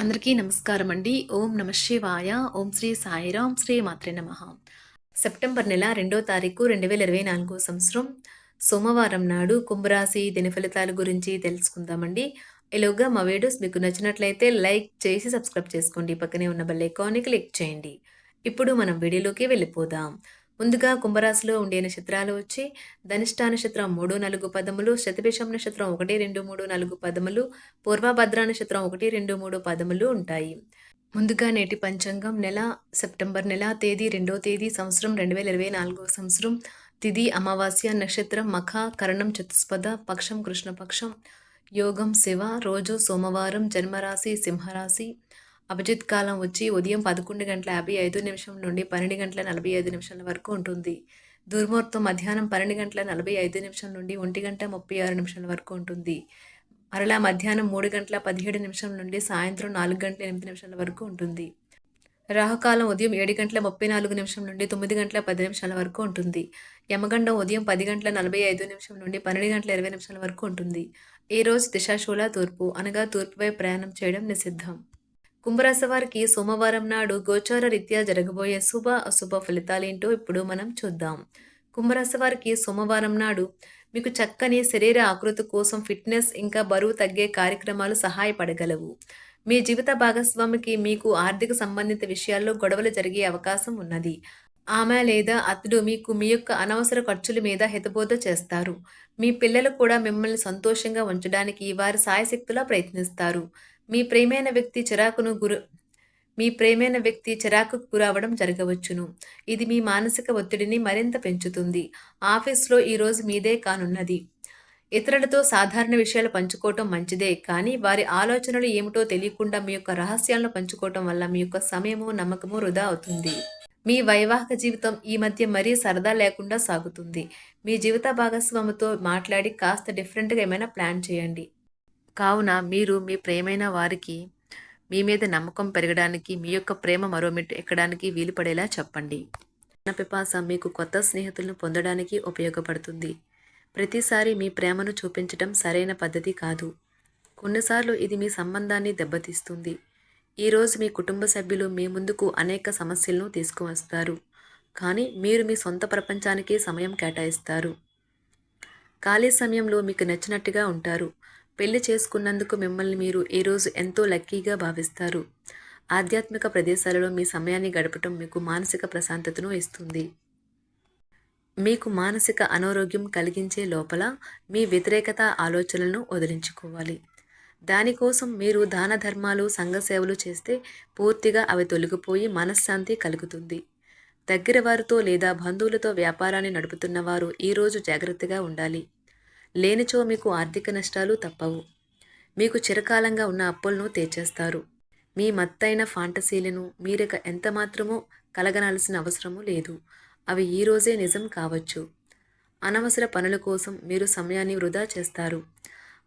అందరికీ నమస్కారం అండి. ఓం నమ శివాయ. ఓం శ్రీ సాయిరాం. శ్రీ మాత్రే నమః. సెప్టెంబర్ నెల 2వ తారీఖు 2024 సంవత్సరం సోమవారం నాడు కుంభరాశి దినఫలితాల గురించి తెలుసుకుందామండి. ఈలోగా మా వీడియోస్ మీకు నచ్చినట్లయితే లైక్ చేసి సబ్స్క్రైబ్ చేసుకోండి. పక్కనే ఉన్న బెల్ ఐకాన్ని క్లిక్ చేయండి. ఇప్పుడు మనం వీడియోలోకి వెళ్ళిపోదాం. ముందుగా కుంభరాశిలో ఉండే నక్షత్రాలు వచ్చి ధనిష్ట నక్షత్రం 3, 4 పదములు, శతభిషం నక్షత్రం 1, 2, 3, 4 పదములు, పూర్వభద్ర నక్షత్రం 1, 2, 3 పదములు ఉంటాయి. ముందుగా నేటి పంచాంగం సెప్టెంబర్ నెల తేదీ 2వ తేదీ సంవత్సరం 2024 సంవత్సరం తిథి అమావాస్య నక్షత్రం మఖ కరణం చతుస్పద పక్షం కృష్ణపక్షం యోగం శివ రోజు సోమవారం జన్మరాశి సింహరాశి అభిజిత్ కాలం వచ్చి ఉదయం 11:55 నుండి 12:45 వరకు ఉంటుంది. దుర్ముహూర్తం మధ్యాహ్నం 12:45 నుండి 1:36 వరకు ఉంటుంది. మరలా మధ్యాహ్నం 3:17 నుండి సాయంత్రం 4:8 వరకు ఉంటుంది. రాహుకాలం ఉదయం 7:34 నుండి 9:10 వరకు ఉంటుంది. యమగండం ఉదయం 10:45 నుండి 12:20 వరకు ఉంటుంది. ఈ రోజు దిశాశూల తూర్పు అనగా తూర్పుపై ప్రయాణం చేయడం నిషిద్ధం. కుంభరాశి వారికి సోమవారం నాడు గోచార రీత్యా జరగబోయే శుభ అశుభ ఫలితాలేంటో ఇప్పుడు మనం చూద్దాం. కుంభరాశి వారికి సోమవారం నాడు మీకు చక్కని శరీర ఆకృతి కోసం ఫిట్నెస్ ఇంకా బరువు తగ్గే కార్యక్రమాలు సహాయపడగలవు. మీ జీవిత భాగస్వామికి మీకు ఆర్థిక సంబంధిత విషయాల్లో గొడవలు జరిగే అవకాశం ఉన్నది. ఆమె లేదా అతడు మీకు మీ యొక్క అనవసర ఖర్చుల మీద హితబోధ చేస్తారు. మీ పిల్లలు కూడా మిమ్మల్ని సంతోషంగా ఉంచడానికి వారి సాయశక్తులా ప్రయత్నిస్తారు. మీ ప్రియమైన వ్యక్తి చిరాకుకు గురవడం జరగవచ్చును. ఇది మీ మానసిక ఒత్తిడిని మరింత పెంచుతుంది. ఆఫీస్లో ఈరోజు మీదే కానున్నది. ఇతరులతో సాధారణ విషయాలు పంచుకోవటం మంచిదే, కానీ వారి ఆలోచనలు ఏమిటో తెలియకుండా మీ యొక్క రహస్యాలను పంచుకోవటం వల్ల మీ యొక్క సమయము నమ్మకము వృధా అవుతుంది. మీ వైవాహిక జీవితం ఈ మధ్య మరీ సరదా లేకుండా సాగుతుంది. మీ జీవిత భాగస్వామితో మాట్లాడి కాస్త డిఫరెంట్గా ఏమైనా ప్లాన్ చేయండి. కావున మీరు మీ ప్రియమైన వారికి మీ మీద నమ్మకం పెరగడానికి, మీ యొక్క ప్రేమ మరో మెట్టు ఎక్కడానికి వీలు పడేలా చెప్పండి. పిపాస మీకు కొత్త స్నేహితులను పొందడానికి ఉపయోగపడుతుంది. ప్రతిసారి మీ ప్రేమను చూపించడం సరైన పద్ధతి కాదు. కొన్నిసార్లు ఇది మీ సంబంధాన్ని దెబ్బతీస్తుంది. ఈరోజు మీ కుటుంబ సభ్యులు మీ ముందుకు అనేక సమస్యలను తీసుకువస్తారు, కానీ మీరు మీ సొంత ప్రపంచానికి సమయం కేటాయిస్తారు. ఖాళీ సమయంలో మీకు నచ్చినట్టుగా ఉంటారు. పెళ్లి చేసుకున్నందుకు మిమ్మల్ని మీరు ఈరోజు ఎంతో లక్కీగా భావిస్తారు. ఆధ్యాత్మిక ప్రదేశాలలో మీ సమయాన్ని గడపటం మీకు మానసిక ప్రశాంతతను ఇస్తుంది. మీకు మానసిక అనారోగ్యం కలిగించే లోపల మీ వ్యతిరేకత ఆలోచనలను వదిలించుకోవాలి. దానికోసం మీరు దాన ధర్మాలు, సంఘ సేవలు చేస్తే పూర్తిగా అవి తొలగిపోయి మనశ్శాంతి కలుగుతుంది. దగ్గర వారితో లేదా బంధువులతో వ్యాపారాన్ని నడుపుతున్న వారు ఈరోజు జాగ్రత్తగా ఉండాలి. లేనిచో మీకు ఆర్థిక నష్టాలు తప్పవు. మీకు చిరకాలంగా ఉన్న అప్పులను తీర్చేస్తారు. మీ మత్తైన ఫాంటసీలను మీరిక ఎంతమాత్రమూ కలగనాల్సిన అవసరమూ లేదు. అవి ఈరోజే నిజం కావచ్చు. అనవసర పనుల కోసం మీరు సమయాన్ని వృధా చేస్తారు.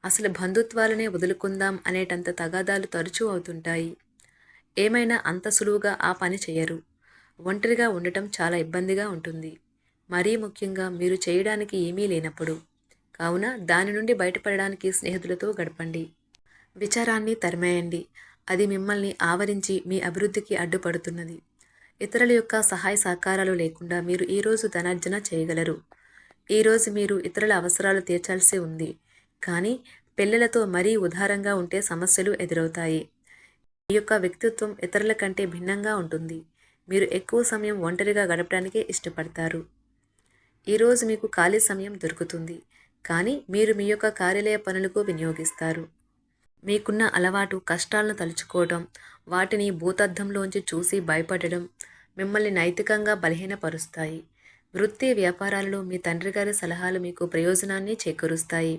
అసలు బంధుత్వాలనే వదులుకుందాం అనేటంత తగాదాలు తరచూ అవుతుంటాయి. ఏమైనా అంత సులువుగా ఆ పని చేయరు. ఒంటరిగా ఉండటం చాలా ఇబ్బందిగా ఉంటుంది, మరీ ముఖ్యంగా మీరు చేయడానికి ఏమీ లేనప్పుడు. కావున దాని నుండి బయటపడడానికి స్నేహితులతో గడపండి. విచారాన్ని తరిమేయండి. అది మిమ్మల్ని ఆవరించి మీ అభివృద్ధికి అడ్డుపడుతున్నది. ఇతరుల యొక్క సహాయ సహకారాలు లేకుండా మీరు ఈరోజు ధనార్జన చేయగలరు. ఈరోజు మీరు ఇతరుల అవసరాలు తీర్చాల్సి ఉంది, కానీ పిల్లలతో మరీ ఉదారంగా ఉంటే సమస్యలు ఎదురవుతాయి. మీ యొక్క వ్యక్తిత్వం ఇతరుల కంటే భిన్నంగా ఉంటుంది. మీరు ఎక్కువ సమయం ఒంటరిగా గడపడానికే ఇష్టపడతారు. ఈరోజు మీకు ఖాళీ సమయం దొరుకుతుంది, కానీ మీరు మీ యొక్క కార్యాలయ పనులకు వినియోగిస్తారు. మీకున్న అలవాటు కష్టాలను తలుచుకోవడం, వాటిని భూతద్దంలోంచి చూసి భయపడడం మిమ్మల్ని నైతికంగా బలహీనపరుస్తాయి. వృత్తి వ్యాపారాలలో మీ తండ్రి గారి సలహాలు మీకు ప్రయోజనాన్ని చేకూరుస్తాయి.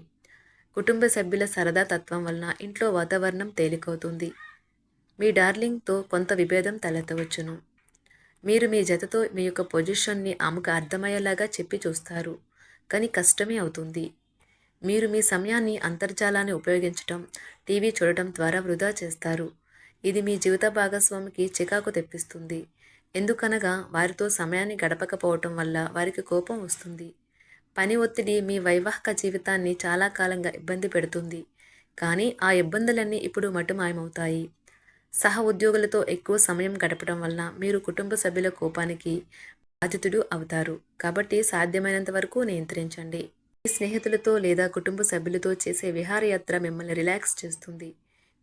కుటుంబ సభ్యుల సరదా తత్వం వలన ఇంట్లో వాతావరణం తేలికవుతుంది. మీ డార్లింగ్తో కొంత విభేదం తలెత్తవచ్చును. మీరు మీ జతతో మీ యొక్క పొజిషన్ని ఆమెకు అర్థమయ్యేలాగా చెప్పి చూస్తారు, కానీ కష్టమే అవుతుంది. మీరు మీ సమయాన్ని అంతర్జాలాన్ని ఉపయోగించటం, టీవీ చూడటం ద్వారా వృధా చేస్తారు. ఇది మీ జీవిత భాగస్వామికి చికాకు తెప్పిస్తుంది. ఎందుకనగా వారితో సమయాన్ని గడపకపోవటం వల్ల వారికి కోపం వస్తుంది. పని ఒత్తిడి మీ వైవాహిక జీవితాన్ని చాలా కాలంగా ఇబ్బంది పెడుతుంది, కానీ ఆ ఇబ్బందులన్నీ ఇప్పుడు మటుమాయమవుతాయి. సహ ఉద్యోగులతో ఎక్కువ సమయం గడపడం వలన మీరు కుటుంబ సభ్యుల కోపానికి బాధితుడు అవుతారు. కాబట్టి సాధ్యమైనంత వరకు నియంత్రించండి. మీ స్నేహితులతో లేదా కుటుంబ సభ్యులతో చేసే విహారయాత్ర మిమ్మల్ని రిలాక్స్ చేస్తుంది.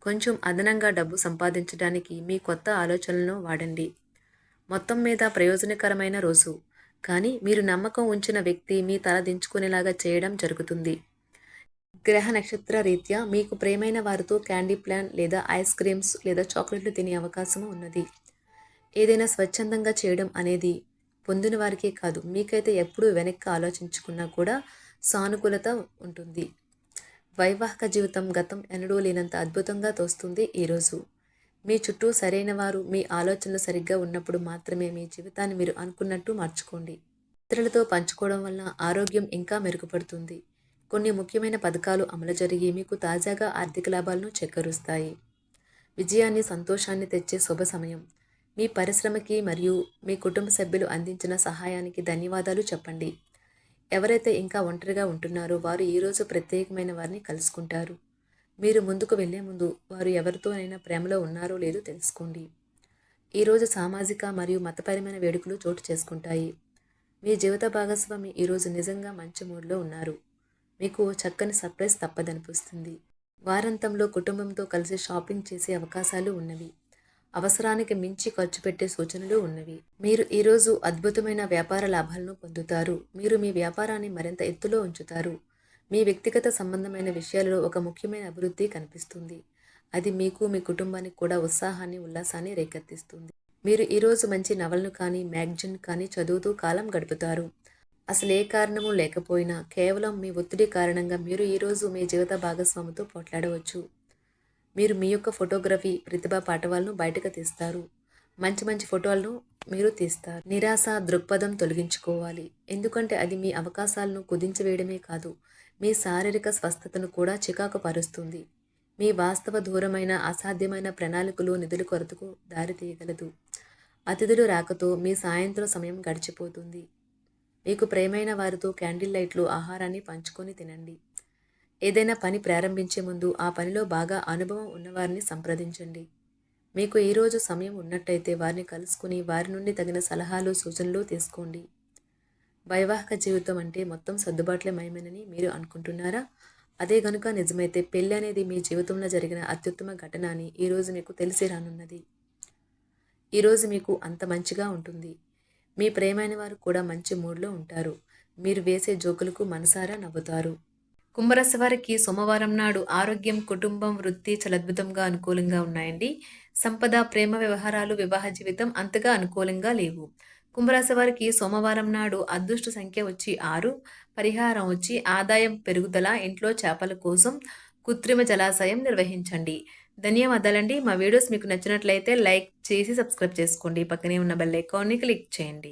కొంచెం అదనంగా డబ్బు సంపాదించడానికి మీ కొత్త ఆలోచనలను వాడండి. మొత్తం మీద ప్రయోజనకరమైన రోజు. కానీ మీరు నమ్మకం ఉంచిన వ్యక్తి మీ తల దించుకునేలాగా చేయడం జరుగుతుంది. గ్రహ నక్షత్ర రీత్యా మీకు ప్రియమైన వారితో క్యాండీ ప్లాన్ లేదా ఐస్ క్రీమ్స్ లేదా చాక్లెట్లు తినే అవకాశం ఉన్నది. ఏదైనా స్వచ్ఛందంగా చేయడం అనేది పొందిన వారికే కాదు, మీకైతే ఎప్పుడూ వెనక్కి ఆలోచించుకున్నా కూడా సానుకూలత ఉంటుంది. వైవాహిక జీవితం గతం ఎన్నడూ లేనంత అద్భుతంగా తోస్తుంది ఈరోజు. మీ చుట్టూ సరైన వారు, మీ ఆలోచనలు సరిగ్గా ఉన్నప్పుడు మాత్రమే మీ జీవితాన్ని మీరు అనుకున్నట్టు మార్చుకోండి. ఇతరులతో పంచుకోవడం వల్ల ఆరోగ్యం ఇంకా మెరుగుపడుతుంది. కొన్ని ముఖ్యమైన పథకాలు అమలు జరిగి మీకు తాజాగా ఆర్థిక లాభాలను చేకూరుస్తాయి. విజయాన్ని, సంతోషాన్ని తెచ్చే శుభ సమయం. మీ పరిశ్రమకి మరియు మీ కుటుంబ సభ్యులు అందించిన సహాయానికి ధన్యవాదాలు చెప్పండి. ఎవరైతే ఇంకా ఒంటరిగా ఉంటున్నారో వారు ఈరోజు ప్రత్యేకమైన వారిని కలుసుకుంటారు. మీరు ముందుకు వెళ్లే ముందు వారు ఎవరితోనైనా ప్రేమలో ఉన్నారో లేదో తెలుసుకోండి. ఈరోజు సామాజిక మరియు మతపరమైన వేడుకలు చోటు చేసుకుంటాయి. మీ జీవిత భాగస్వామి ఈరోజు నిజంగా మంచి మూడ్లో ఉన్నారు. మీకు చక్కని సర్ప్రైజ్ తప్పదనిపిస్తుంది. వారాంతంలో కుటుంబంతో కలిసి షాపింగ్ చేసే అవకాశాలు ఉన్నవి. అవసరానికి మించి ఖర్చు పెట్టే సూచనలు ఉన్నవి. మీరు ఈరోజు అద్భుతమైన వ్యాపార లాభాలను పొందుతారు. మీరు మీ వ్యాపారాన్ని మరింత ఎత్తులో ఉంచుతారు. మీ వ్యక్తిగత సంబంధమైన విషయాలలో ఒక ముఖ్యమైన అభివృద్ధి కనిపిస్తుంది. అది మీకు, మీ కుటుంబానికి కూడా ఉత్సాహాన్ని, ఉల్లాసాన్ని రేకెత్తిస్తుంది. మీరు ఈరోజు మంచి నవలను కానీ, మ్యాగజైన్ కానీ చదువుతూ కాలం గడుపుతారు. అసలు ఏ కారణము లేకపోయినా కేవలం మీ ఒత్తిడి కారణంగా మీరు ఈరోజు మీ జీవిత భాగస్వామితో పోట్లాడవచ్చు. మీరు మీ యొక్క ఫోటోగ్రఫీ ప్రతిభా పాఠవాలను బయటకు తీస్తారు. మంచి మంచి ఫోటోలను మీరు తీస్తారు. నిరాశ దృక్పథం తొలగించుకోవాలి. ఎందుకంటే అది మీ అవకాశాలను కుదించివేయడమే కాదు, మీ శారీరక స్వస్థతను కూడా చికాకు పరుస్తుంది. మీ వాస్తవ దూరమైన అసాధ్యమైన ప్రణాళికలు నిధుల కొరతకు దారితీయగలదు. అతిథులు రాకతో మీ సాయంత్రం సమయం గడిచిపోతుంది. మీకు ప్రియమైన వారితో క్యాండిల్ లైట్లు, ఆహారాన్ని పంచుకొని తినండి. ఏదైనా పని ప్రారంభించే ముందు ఆ పనిలో బాగా అనుభవం ఉన్నవారిని సంప్రదించండి. మీకు ఈరోజు సమయం ఉన్నట్టయితే వారిని కలుసుకుని వారి నుండి తగిన సలహాలు, సూచనలు తీసుకోండి. వైవాహిక జీవితం అంటే మొత్తం సర్దుబాట్లే మయమేనని మీరు అనుకుంటున్నారా? అదే గనుక నిజమైతే పెళ్ళి అనేది మీ జీవితంలో జరిగిన అత్యుత్తమ ఘటన అని ఈరోజు మీకు తెలిసి రానున్నది. ఈరోజు మీకు అంత మంచిగా ఉంటుంది. మీ ప్రియమైన వారు కూడా మంచి మూడ్లో ఉంటారు. మీరు వేసే జోకులకు మనసారా నవ్వుతారు. కుంభరాశి వారికి సోమవారం నాడు ఆరోగ్యం, కుటుంబం, వృత్తి చాలా అద్భుతంగా అనుకూలంగా ఉన్నాయండి. సంపద, ప్రేమ వ్యవహారాలు, వివాహ జీవితం అంతగా అనుకూలంగా లేవు. కుంభరాశి వారికి సోమవారం నాడు అదృష్ట సంఖ్య వచ్చి 6, పరిహారం వచ్చి ఆదాయం పెరుగుదల, ఇంట్లో చేపల కోసం కృత్రిమ జలాశయం నిర్వహించండి. ధన్యవాదాలండి. మా వీడియోస్ మీకు నచ్చినట్లయితే లైక్ చేసి సబ్స్క్రైబ్ చేసుకోండి. పక్కనే ఉన్న బెల్ ఐకాన్ని క్లిక్ చేయండి.